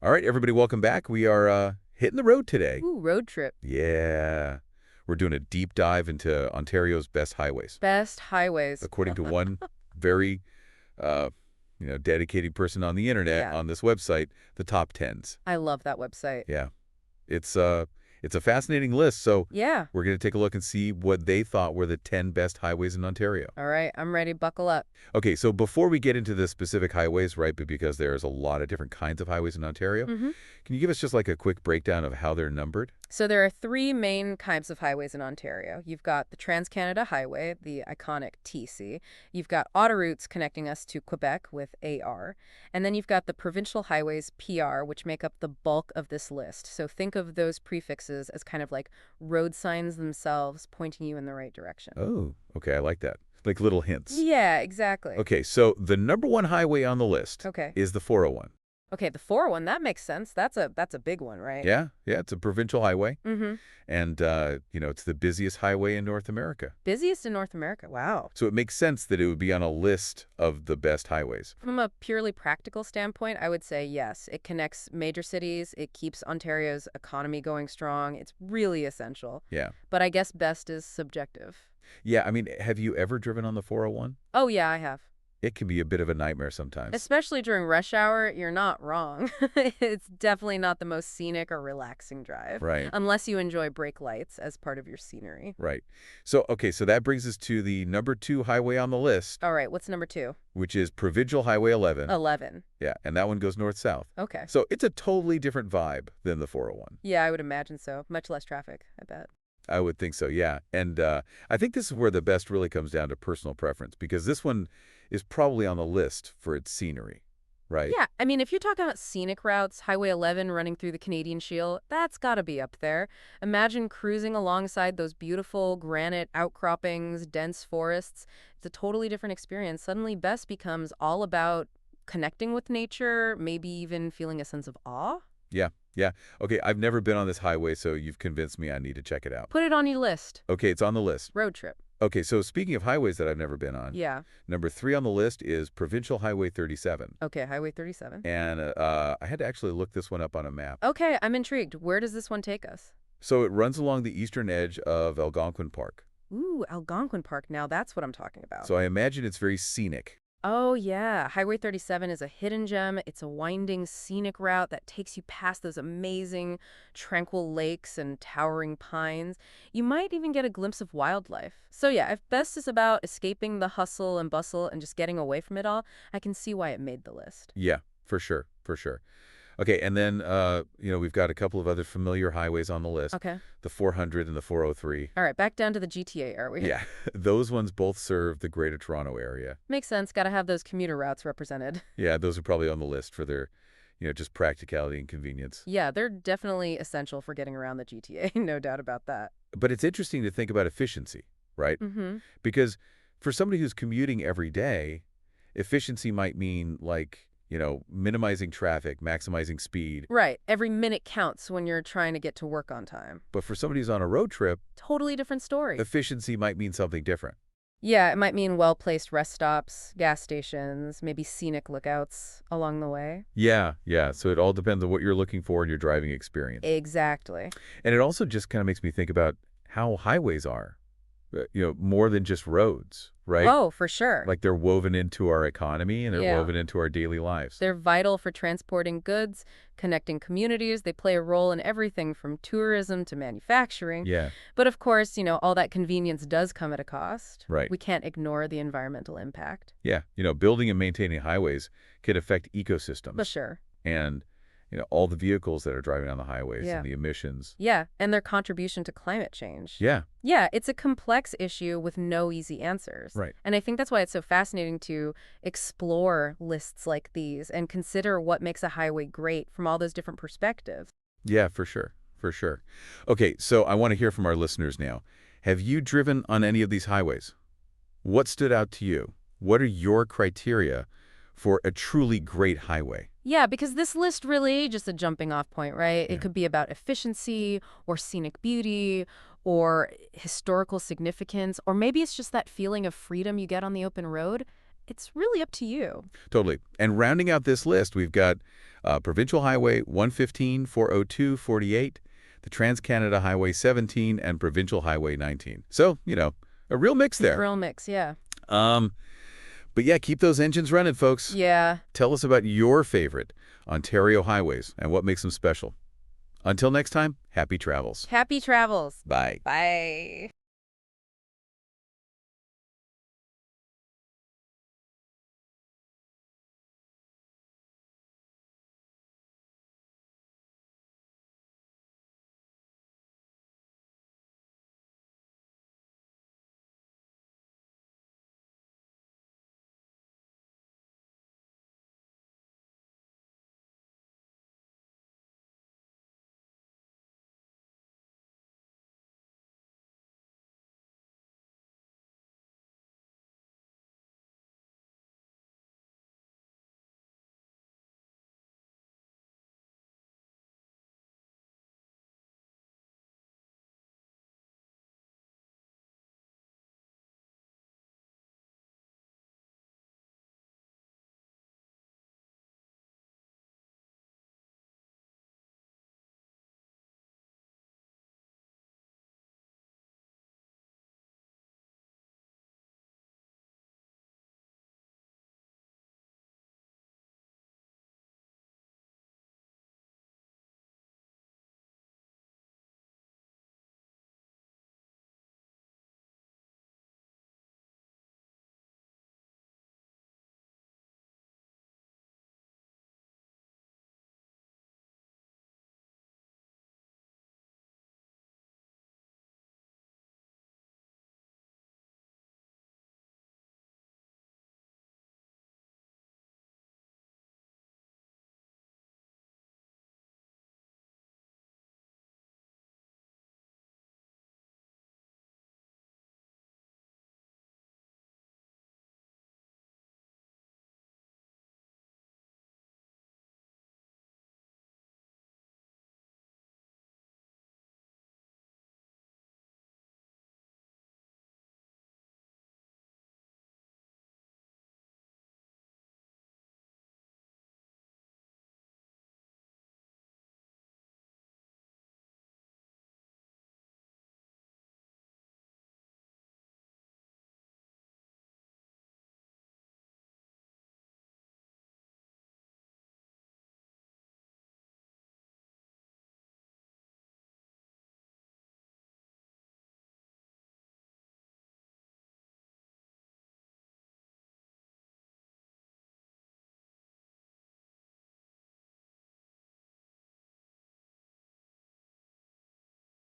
All right, everybody, welcome back. We are hitting the road today. Ooh, road trip. Yeah. We're doing a deep dive into Ontario's best highways. Best highways. According to one very, uh, dedicated person on the internet Yeah, on this website, the top tens. I love that website. Yeah. It's uh it's a fascinating list, so Yeah. we're going to take a look and see what they thought were the 10 best highways in Ontario. All right, I'm ready. Buckle up. Okay, so before we get into the specific highways, right, but because there's a lot of different kinds of highways in Ontario, hmm can you give us just like a quick breakdown of how they're numbered? So there are three main kinds of highways in Ontario. You've got the Trans-Canada Highway, the iconic TC. You've got autoroutes connecting us to Quebec with AR. And then you've got the provincial highways, PR, which make up the bulk of this list. So think of those prefixes as kind of like road signs themselves pointing you in the right direction. Oh, okay, I like that. Like little hints. Yeah, exactly. Okay, so the number one highway on the list Okay. is the 401. Okay, the 401, that makes sense. That's a big one, right? Yeah, yeah, it's a provincial highway, Mm-hmm. and it's the busiest highway in North America. Busiest in North America. Wow. So it makes sense that it would be on a list of the best highways. From a purely practical standpoint, I would say yes. It connects major cities. It keeps Ontario's economy going strong. It's really essential. Yeah. But I guess best is subjective. Yeah, I mean, have you ever driven on the 401? Oh, yeah, I have. It can be a bit of a nightmare sometimes. Especially during rush hour, you're not wrong. It's definitely not the most scenic or relaxing drive, Right, unless you enjoy brake lights as part of your scenery. right. So, okay, so that brings us to the number two highway on the list, All right, what's number two? which is Provincial Highway 11. 11. Yeah, and that one goes north-south. Okay. So it's a totally different vibe than the 401. Yeah, I would imagine so. Much less traffic, I bet. I would think so, yeah. And I think this is where the best really comes down to personal preference, because this one is probably on the list for its scenery, right? Yeah, I mean, if you're talking about scenic routes, Highway 11 running through the Canadian Shield, that's got to be up there. Imagine cruising alongside those beautiful granite outcroppings, dense forests. It's a totally different experience. Suddenly, Best becomes all about connecting with nature, maybe even feeling a sense of awe. Yeah, yeah. Okay, I've never been on this highway, so you've convinced me I need to check it out. Put it on your list. Okay, it's on the list. Road trip. Okay, so speaking of highways that I've never been on, Yeah. number three on the list is Provincial Highway 37. Okay, Highway 37. And I had to actually look this one up on a map. Okay, I'm intrigued. Where does this one take us? So it runs along the eastern edge of Algonquin Park. Ooh, Algonquin Park. Now that's what I'm talking about. So I imagine it's very scenic. Oh, yeah. Highway 37 is a hidden gem. It's a winding, scenic route that takes you past those amazing, tranquil lakes and towering pines. You might even get a glimpse of wildlife. So, yeah, if Best is about escaping the hustle and bustle and just getting away from it all, I can see why it made the list. Yeah, for sure, for sure. Okay, and then, we've got a couple of other familiar highways on the list, Okay. the 400 and the 403. All right, back down to the GTA, are we? Yeah, those ones both serve the Greater Toronto area. Makes sense. Got to have those commuter routes represented. Yeah, those are probably on the list for their, just practicality and convenience. Yeah, they're definitely essential for getting around the GTA, no doubt about that. But it's interesting to think about efficiency, right? Mm-hmm. Because for somebody who's commuting every day, efficiency might mean like, minimizing traffic, maximizing speed. Right. Every minute counts when you're trying to get to work on time. But for somebody who's on a road trip, Totally different story. efficiency might mean something different. Yeah, it might mean well-placed rest stops, gas stations, maybe scenic lookouts along the way. Yeah, yeah. So it all depends on what you're looking for in your driving experience. Exactly. And it also just kind of makes me think about how highways are, more than just roads, right? Oh, for sure. Like they're woven into our economy and they're Yeah. woven into our daily lives. They're vital for transporting goods, connecting communities. They play a role in everything from tourism to manufacturing. Yeah, But of course, all that convenience does come at a cost. right. We can't ignore the environmental impact. Yeah, building and maintaining highways can affect But ecosystems sure. and, all the vehicles that are driving on the highways Yeah. and the emissions. Yeah, and their contribution to climate change. Yeah, Yeah, it's a complex issue with no easy answers. right. And I think that's why it's so fascinating to explore lists like these and consider what makes a highway great from all those different perspectives. Yeah, for sure. For sure. Okay, so I want to hear from our listeners now. Have you driven on any of these highways? What stood out to you? What are your criteria for a truly great highway? Yeah, because this list really just a jumping off point, right? Yeah. It could be about efficiency or scenic beauty or historical significance, or maybe it's just that feeling of freedom you get on the open road. It's really up to you. Totally. And rounding out this list, we've got Provincial Highway 115, 402, 48, the Trans-Canada Highway 17, and Provincial Highway 19. So, a real mix there. Real mix, yeah. Um, but yeah, keep those engines running, folks. Yeah. Tell us about your favorite Ontario highways and what makes them special. Until next time, happy travels. Happy travels. Bye. Bye.